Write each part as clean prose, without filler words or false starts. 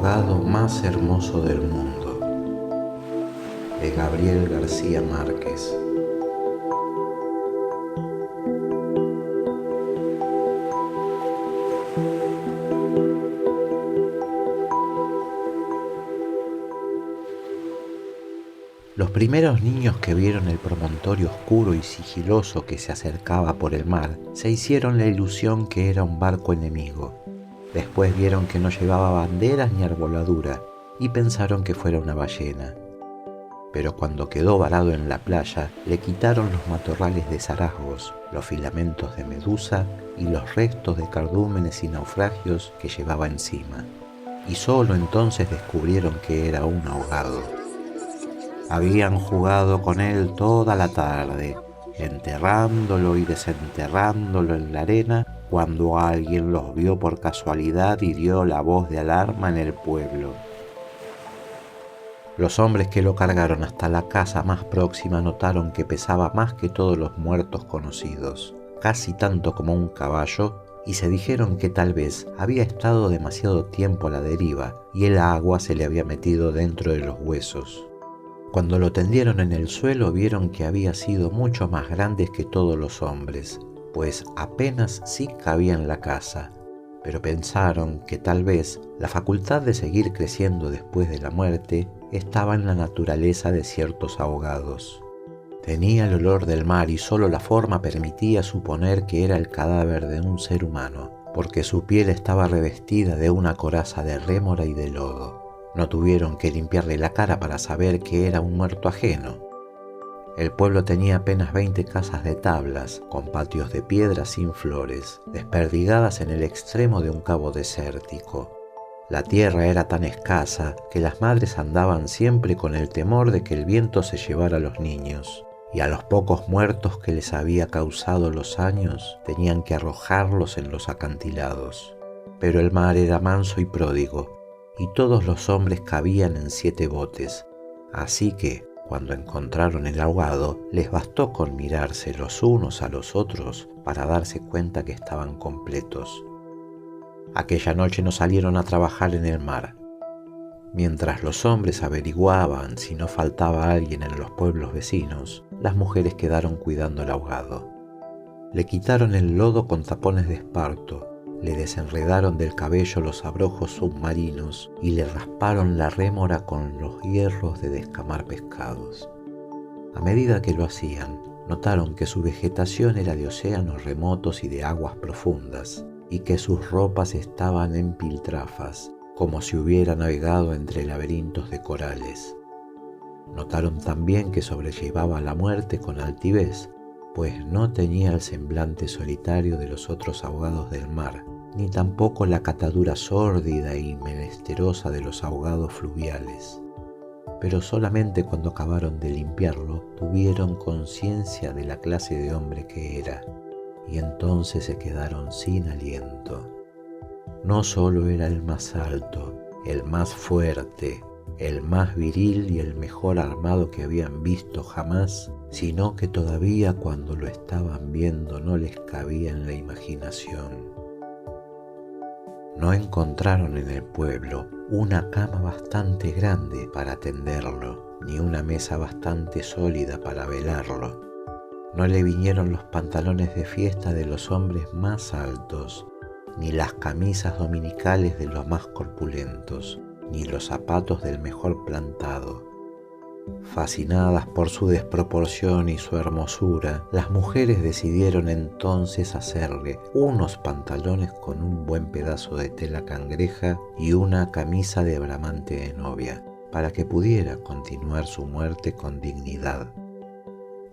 ahogado más hermoso del mundo, de Gabriel García Márquez. Los primeros niños que vieron el promontorio oscuro y sigiloso que se acercaba por el mar se hicieron la ilusión que era un barco enemigo. Después vieron que no llevaba banderas ni arboladura y pensaron que fuera una ballena. Pero cuando quedó varado en la playa, le quitaron los matorrales de sargazos, los filamentos de medusa y los restos de cardúmenes y naufragios que llevaba encima. Y solo entonces descubrieron que era un ahogado. Habían jugado con él toda la tarde, enterrándolo y desenterrándolo en la arena, cuando alguien los vio por casualidad y dio la voz de alarma en el pueblo. Los hombres que lo cargaron hasta la casa más próxima notaron que pesaba más que todos los muertos conocidos, casi tanto como un caballo, y se dijeron que tal vez había estado demasiado tiempo a la deriva y el agua se le había metido dentro de los huesos. Cuando lo tendieron en el suelo vieron que había sido mucho más grande que todos los hombres, pues apenas sí cabía en la casa, pero pensaron que tal vez la facultad de seguir creciendo después de la muerte estaba en la naturaleza de ciertos ahogados. Tenía el olor del mar y solo la forma permitía suponer que era el cadáver de un ser humano, porque su piel estaba revestida de una coraza de rémora y de lodo. No tuvieron que limpiarle la cara para saber que era un muerto ajeno. El pueblo tenía apenas 20 casas de tablas, con patios de piedra sin flores, desperdigadas en el extremo de un cabo desértico. La tierra era tan escasa que las madres andaban siempre con el temor de que el viento se llevara a los niños, y a los pocos muertos que les había causado los años tenían que arrojarlos en los acantilados. Pero el mar era manso y pródigo, y todos los hombres cabían en 7 botes, así que, cuando encontraron el ahogado, les bastó con mirarse los unos a los otros para darse cuenta que estaban completos. Aquella noche no salieron a trabajar en el mar. Mientras los hombres averiguaban si no faltaba alguien en los pueblos vecinos, las mujeres quedaron cuidando el ahogado. Le quitaron el lodo con tapones de esparto, le desenredaron del cabello los abrojos submarinos y le rasparon la rémora con los hierros de descamar pescados. A medida que lo hacían, notaron que su vegetación era de océanos remotos y de aguas profundas, y que sus ropas estaban en piltrafas, como si hubiera navegado entre laberintos de corales. Notaron también que sobrellevaba la muerte con altivez, pues no tenía el semblante solitario de los otros ahogados del mar, ni tampoco la catadura sórdida y menesterosa de los ahogados fluviales. Pero solamente cuando acabaron de limpiarlo tuvieron conciencia de la clase de hombre que era, y entonces se quedaron sin aliento. No solo era el más alto, el más fuerte, el más viril y el mejor armado que habían visto jamás, sino que todavía cuando lo estaban viendo no les cabía en la imaginación. No encontraron en el pueblo una cama bastante grande para tenderlo, ni una mesa bastante sólida para velarlo. No le vinieron los pantalones de fiesta de los hombres más altos, ni las camisas dominicales de los más corpulentos, ni los zapatos del mejor plantado. Fascinadas por su desproporción y su hermosura, las mujeres decidieron entonces hacerle unos pantalones con un buen pedazo de tela cangreja y una camisa de bramante de novia, para que pudiera continuar su muerte con dignidad.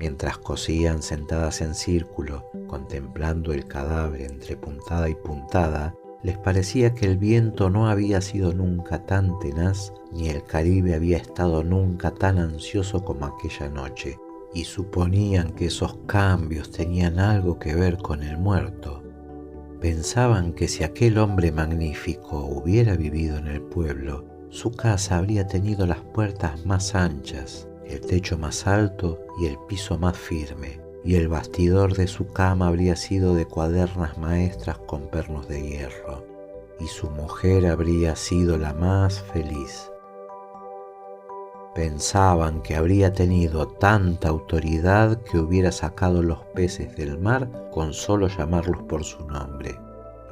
Mientras cosían sentadas en círculo, contemplando el cadáver entre puntada y puntada, les parecía que el viento no había sido nunca tan tenaz, ni el Caribe había estado nunca tan ansioso como aquella noche, y suponían que esos cambios tenían algo que ver con el muerto. Pensaban que si aquel hombre magnífico hubiera vivido en el pueblo, su casa habría tenido las puertas más anchas, el techo más alto y el piso más firme, y el bastidor de su cama habría sido de cuadernas maestras con pernos de hierro, y su mujer habría sido la más feliz. Pensaban que habría tenido tanta autoridad que hubiera sacado los peces del mar con solo llamarlos por su nombre,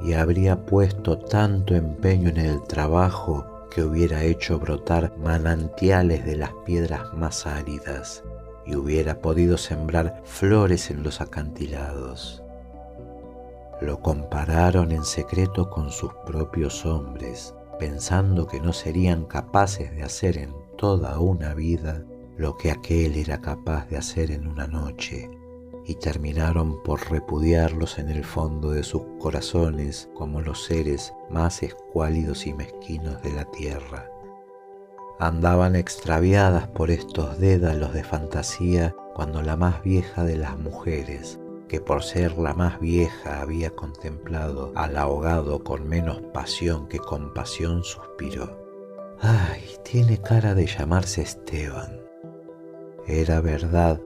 y habría puesto tanto empeño en el trabajo que hubiera hecho brotar manantiales de las piedras más áridas y hubiera podido sembrar flores en los acantilados. Lo compararon en secreto con sus propios hombres, pensando que no serían capaces de hacer en toda una vida lo que aquel era capaz de hacer en una noche, y terminaron por repudiarlos en el fondo de sus corazones como los seres más escuálidos y mezquinos de la tierra. Andaban extraviadas por estos dédalos de fantasía cuando la más vieja de las mujeres, que por ser la más vieja había contemplado al ahogado con menos pasión que compasión, suspiró: «Ay, tiene cara de llamarse Esteban». Era verdad.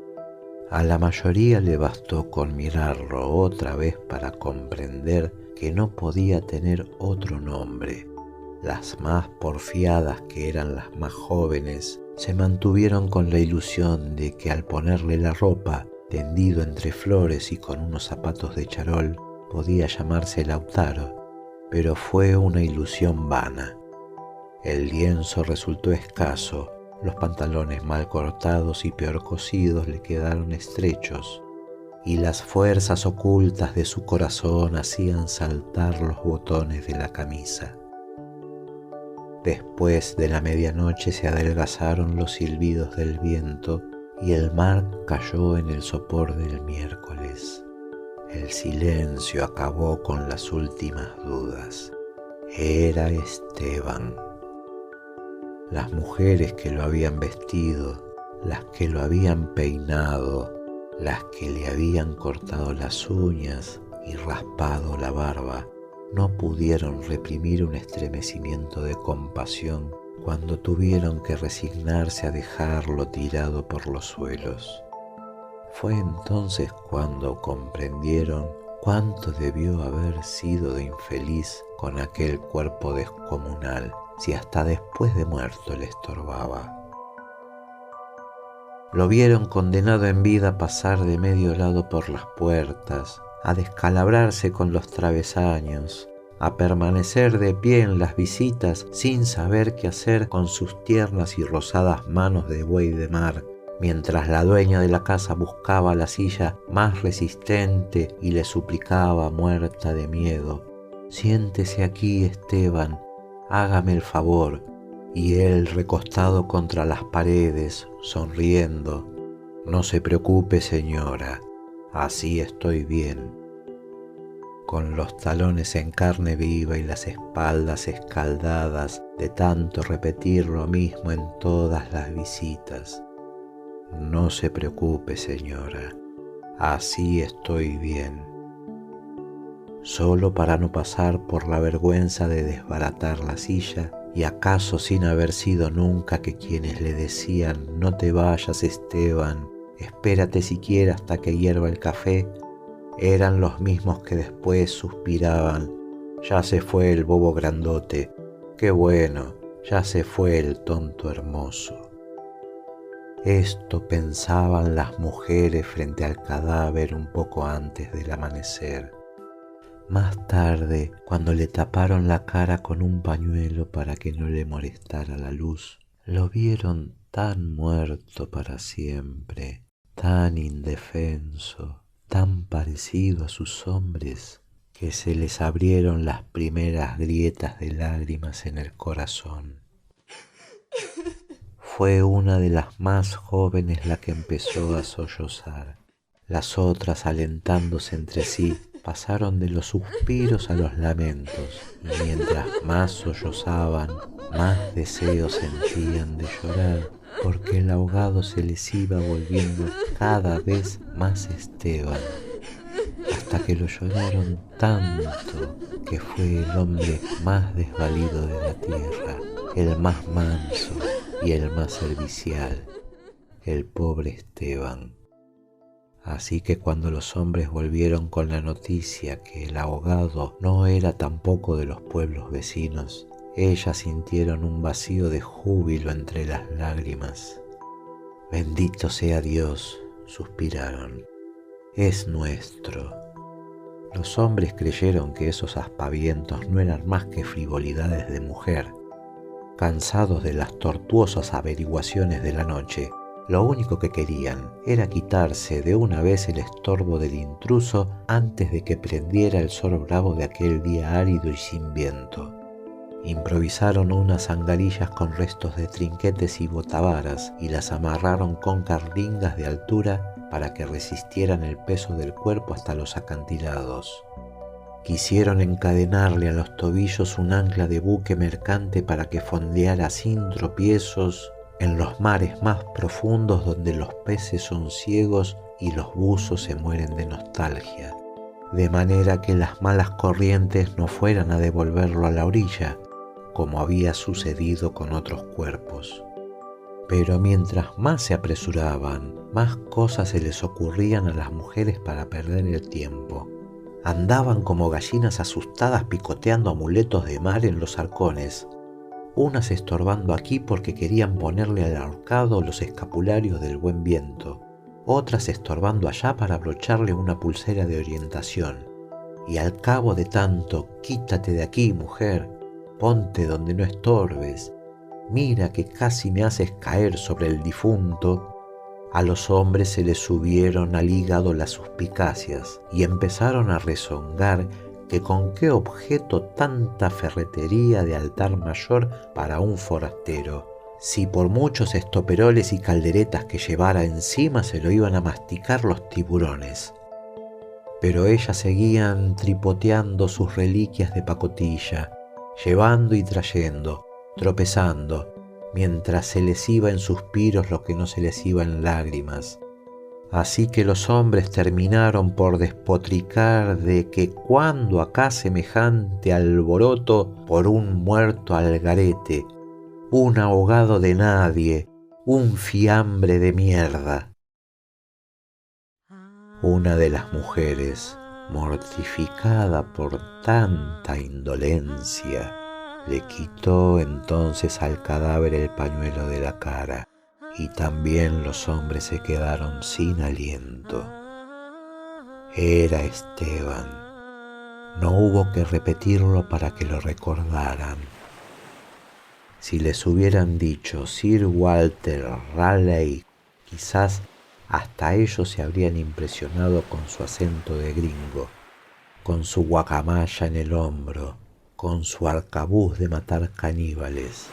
A la mayoría le bastó con mirarlo otra vez para comprender que no podía tener otro nombre. Las más porfiadas, que eran las más jóvenes, se mantuvieron con la ilusión de que al ponerle la ropa, tendido entre flores y con unos zapatos de charol, podía llamarse Lautaro, pero fue una ilusión vana. El lienzo resultó escaso, los pantalones mal cortados y peor cosidos le quedaron estrechos, y las fuerzas ocultas de su corazón hacían saltar los botones de la camisa. Después de la medianoche se adelgazaron los silbidos del viento y el mar cayó en el sopor del miércoles. El silencio acabó con las últimas dudas. Era Esteban. Las mujeres que lo habían vestido, las que lo habían peinado, las que le habían cortado las uñas y raspado la barba, no pudieron reprimir un estremecimiento de compasión cuando tuvieron que resignarse a dejarlo tirado por los suelos. Fue entonces cuando comprendieron cuánto debió haber sido de infeliz con aquel cuerpo descomunal, si hasta después de muerto le estorbaba. Lo vieron condenado en vida a pasar de medio lado por las puertas, a descalabrarse con los travesaños, a permanecer de pie en las visitas sin saber qué hacer con sus tiernas y rosadas manos de buey de mar, mientras la dueña de la casa buscaba la silla más resistente y le suplicaba, muerta de miedo: «Siéntese aquí, Esteban, hágame el favor». Y él, recostado contra las paredes, sonriendo: «No se preocupe, señora, así estoy bien». Con los talones en carne viva y las espaldas escaldadas de tanto repetir lo mismo en todas las visitas. «No se preocupe, señora, así estoy bien». Solo para no pasar por la vergüenza de desbaratar la silla, y acaso sin haber sido nunca que quienes le decían: «No te vayas, Esteban, espérate siquiera hasta que hierva el café», eran los mismos que después suspiraban: «Ya se fue el bobo grandote, qué bueno, ya se fue el tonto hermoso». Esto pensaban las mujeres frente al cadáver un poco antes del amanecer. Más tarde, cuando le taparon la cara con un pañuelo para que no le molestara la luz, lo vieron tan muerto para siempre, tan indefenso, tan parecido a sus hombres, que se les abrieron las primeras grietas de lágrimas en el corazón. Fue una de las más jóvenes la que empezó a sollozar. Las otras, alentándose entre sí, pasaron de los suspiros a los lamentos, y mientras más sollozaban, más deseo sentían de llorar, porque el ahogado se les iba volviendo cada vez más Esteban, hasta que lo lloraron tanto que fue el hombre más desvalido de la tierra, el más manso y el más servicial, el pobre Esteban. Así que cuando los hombres volvieron con la noticia que el ahogado no era tampoco de los pueblos vecinos, ellas sintieron un vacío de júbilo entre las lágrimas. Bendito sea Dios, suspiraron, es nuestro. Los hombres creyeron que esos aspavientos no eran más que frivolidades de mujer. Cansados de las tortuosas averiguaciones de la noche, lo único que querían era quitarse de una vez el estorbo del intruso antes de que prendiera el sol bravo de aquel día árido y sin viento. Improvisaron unas angarillas con restos de trinquetes y botavaras y las amarraron con carlingas de altura para que resistieran el peso del cuerpo hasta los acantilados. Quisieron encadenarle a los tobillos un ancla de buque mercante para que fondeara sin tropiezos en los mares más profundos donde los peces son ciegos y los buzos se mueren de nostalgia, de manera que las malas corrientes no fueran a devolverlo a la orilla, como había sucedido con otros cuerpos. Pero mientras más se apresuraban, más cosas se les ocurrían a las mujeres para perder el tiempo. Andaban como gallinas asustadas picoteando amuletos de mar en los arcones, unas estorbando aquí porque querían ponerle al ahorcado los escapularios del buen viento, otras estorbando allá para abrocharle una pulsera de orientación. Y al cabo de tanto, quítate de aquí, mujer, ponte donde no estorbes, mira que casi me haces caer sobre el difunto, a los hombres se les subieron al hígado las suspicacias y empezaron a rezongar que con qué objeto tanta ferretería de altar mayor para un forastero, si por muchos estoperoles y calderetas que llevara encima se lo iban a masticar los tiburones. Pero ellas seguían tripoteando sus reliquias de pacotilla, llevando y trayendo, tropezando, mientras se les iba en suspiros lo que no se les iba en lágrimas. Así que los hombres terminaron por despotricar de que cuando acá semejante alboroto por un muerto al garete, un ahogado de nadie, un fiambre de mierda. Una de las mujeres, mortificada por tanta indolencia, le quitó entonces al cadáver el pañuelo de la cara, y también los hombres se quedaron sin aliento. Era Esteban. No hubo que repetirlo para que lo recordaran. Si les hubieran dicho Sir Walter Raleigh, quizás hasta ellos se habrían impresionado con su acento de gringo, con su guacamaya en el hombro, con su arcabuz de matar caníbales.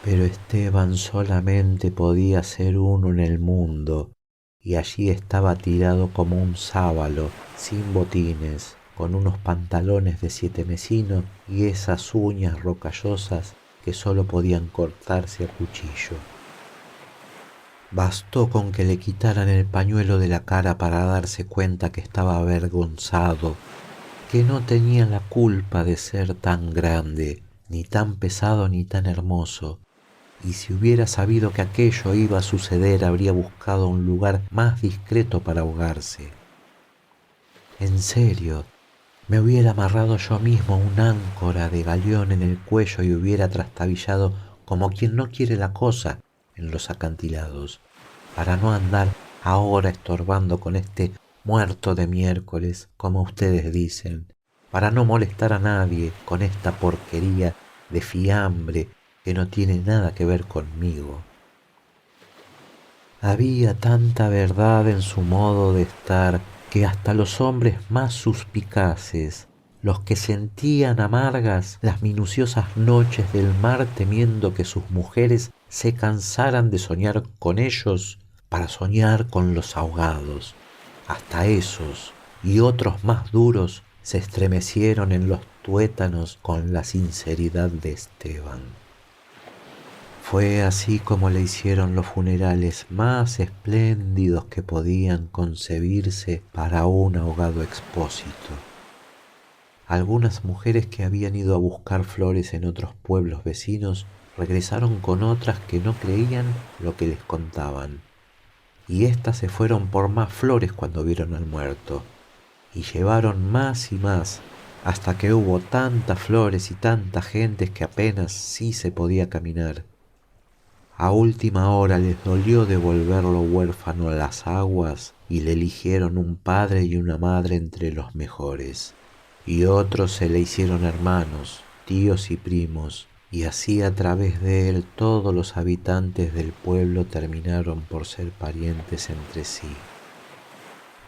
Pero Esteban solamente podía ser uno en el mundo, y allí estaba tirado como un sábalo, sin botines, con unos pantalones de 7 mesinos y esas uñas rocallosas que solo podían cortarse a cuchillo. Bastó con que le quitaran el pañuelo de la cara para darse cuenta que estaba avergonzado, que no tenía la culpa de ser tan grande, ni tan pesado ni tan hermoso, y si hubiera sabido que aquello iba a suceder habría buscado un lugar más discreto para ahogarse. En serio, me hubiera amarrado yo mismo un áncora de galeón en el cuello y hubiera trastabillado como quien no quiere la cosa en los acantilados, para no andar ahora estorbando con este muerto de miércoles, como ustedes dicen, para no molestar a nadie con esta porquería de fiambre que no tiene nada que ver conmigo. Había tanta verdad en su modo de estar que hasta los hombres más suspicaces, los que sentían amargas las minuciosas noches del mar temiendo que sus mujeres se cansaran de soñar con ellos para soñar con los ahogados, hasta esos y otros más duros se estremecieron en los tuétanos con la sinceridad de Esteban. Fue así como le hicieron los funerales más espléndidos que podían concebirse para un ahogado expósito. Algunas mujeres que habían ido a buscar flores en otros pueblos vecinos regresaron con otras que no creían lo que les contaban. y éstas se fueron por más flores cuando vieron al muerto, y llevaron más y más, hasta que hubo tantas flores y tanta gente que apenas sí se podía caminar. A última hora les dolió devolverlo huérfano a las aguas y le eligieron un padre y una madre entre los mejores, y otros se le hicieron hermanos, tíos y primos, y así a través de él todos los habitantes del pueblo terminaron por ser parientes entre sí.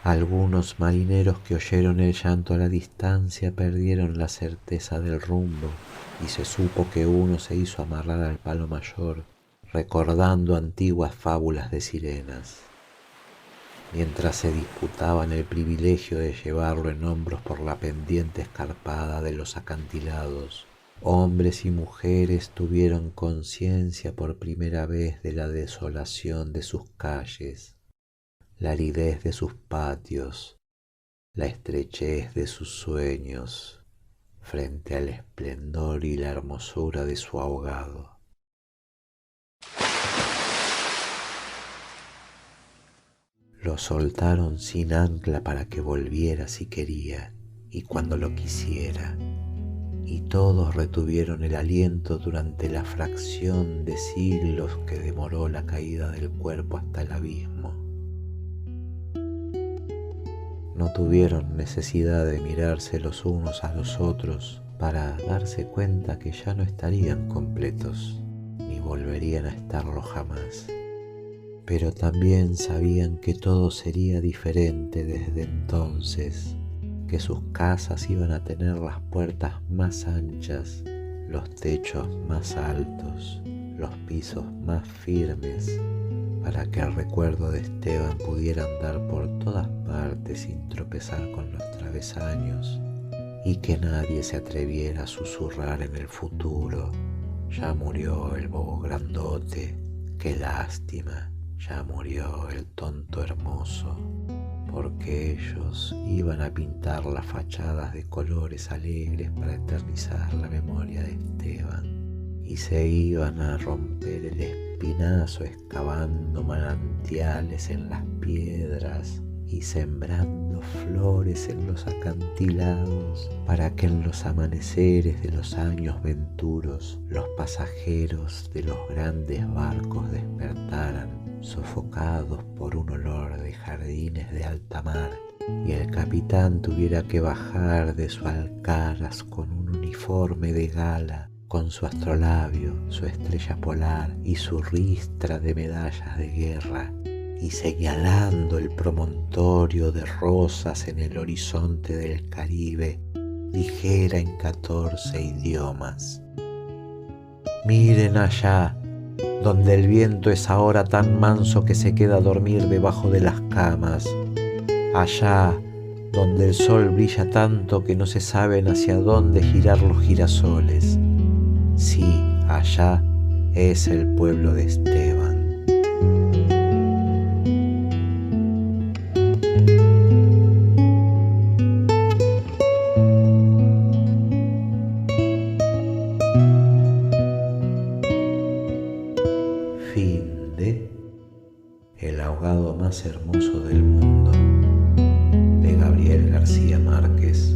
Algunos marineros que oyeron el llanto a la distancia perdieron la certeza del rumbo, y se supo que uno se hizo amarrar al palo mayor, recordando antiguas fábulas de sirenas. Mientras se disputaban el privilegio de llevarlo en hombros por la pendiente escarpada de los acantilados, hombres y mujeres tuvieron conciencia por primera vez de la desolación de sus calles, la aridez de sus patios, la estrechez de sus sueños, frente al esplendor y la hermosura de su ahogado. Lo soltaron sin ancla para que volviera si quería y cuando lo quisiera, y todos retuvieron el aliento durante la fracción de siglos que demoró la caída del cuerpo hasta el abismo. No tuvieron necesidad de mirarse los unos a los otros para darse cuenta que ya no estarían completos, ni volverían a estarlo jamás. Pero también sabían que todo sería diferente desde entonces, que sus casas iban a tener las puertas más anchas, los techos más altos, los pisos más firmes, para que el recuerdo de Esteban pudiera andar por todas partes sin tropezar con los travesaños, y que nadie se atreviera a susurrar en el futuro: ya murió el bobo grandote, qué lástima. Ya murió el tonto hermoso, porque ellos iban a pintar las fachadas de colores alegres para eternizar la memoria de Esteban, y se iban a romper el espinazo excavando manantiales en las piedras y sembrando flores en los acantilados, para que en los amaneceres de los años venturos los pasajeros de los grandes barcos despertaran sofocados por un olor de jardines de alta mar, y el capitán tuviera que bajar de su alcaraz con un uniforme de gala, con su astrolabio, su estrella polar y su ristra de medallas de guerra, y señalando el promontorio de rosas en el horizonte del Caribe, dijera en 14 idiomas: miren allá, donde el viento es ahora tan manso que se queda a dormir debajo de las camas, allá donde el sol brilla tanto que no se saben hacia dónde girar los girasoles. Sí, allá es el pueblo de Esteban. Fin de El ahogado más hermoso del mundo, de Gabriel García Márquez.